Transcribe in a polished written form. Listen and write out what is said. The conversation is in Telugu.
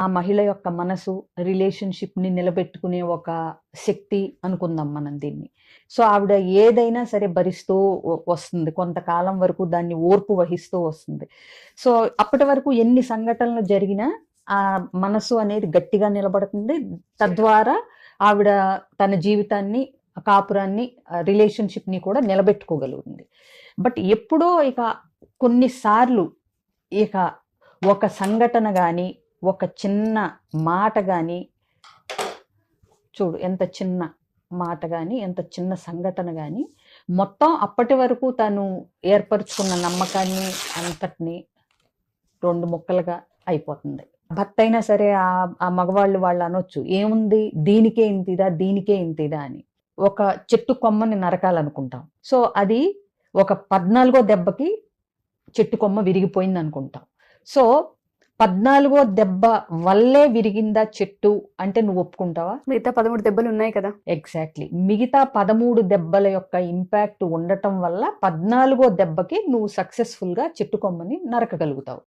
ఆ మహిళ యొక్క మనసు, రిలేషన్‌షిప్‌ని నిలబెట్టుకునే ఒక శక్తి అనుకుందాం మనం దీన్ని. సో, ఆవిడ ఏదైనా సరే భరిస్తూ వస్తుంది. కొంతకాలం వరకు దాన్ని ఓర్పు వహిస్తూ వస్తుంది. సో, అప్పటి వరకు ఎన్ని సంఘటనలు జరిగినా ఆ మనసు అనేది గట్టిగా నిలబడుతుంది. తద్వారా ఆవిడ తన జీవితాన్ని, కాపురాన్ని, రిలేషన్‌షిప్‌ని కూడా నిలబెట్టుకోగలుగుతుంది. బట్ ఎప్పుడో ఇక కొన్ని సార్లు ఇక ఒక సంఘటన గాని, ఒక చిన్న మాట గాని, చూడు ఎంత చిన్న మాట గాని, ఎంత చిన్న సంఘటన గాని, మొత్తం అప్పటి వరకు తను ఏర్పరుచుకున్న నమ్మకాన్ని అంతటిని 2 ముక్కలుగా అయిపోతుంది. భర్తయినా సరే ఆ మగవాళ్ళు వాళ్ళు అనొచ్చు. ఏముంది దీనికే ఇంతిదా, దీనికే ఇంతిదా అని. ఒక చెట్టు కొమ్మని నరకాలనుకుంటాం. సో, అది ఒక 14 దెబ్బకి చెట్టు కొమ్మ విరిగిపోయిందనుకుంటాం. సో, 14 దెబ్బ వల్లే విరిగిందా చెట్టు అంటే నువ్వు ఒప్పుకుంటావా? మిగతా 13 దెబ్బలు ఉన్నాయి కదా. ఎగ్జాక్ట్‌లీ. మిగతా 13 దెబ్బల యొక్క ఇంపాక్ట్ ఉండటం వల్ల 14 దెబ్బకి నువ్వు సక్సెస్‌ఫుల్‌గా చెట్టు కొమ్మని నరకగలుగుతావు.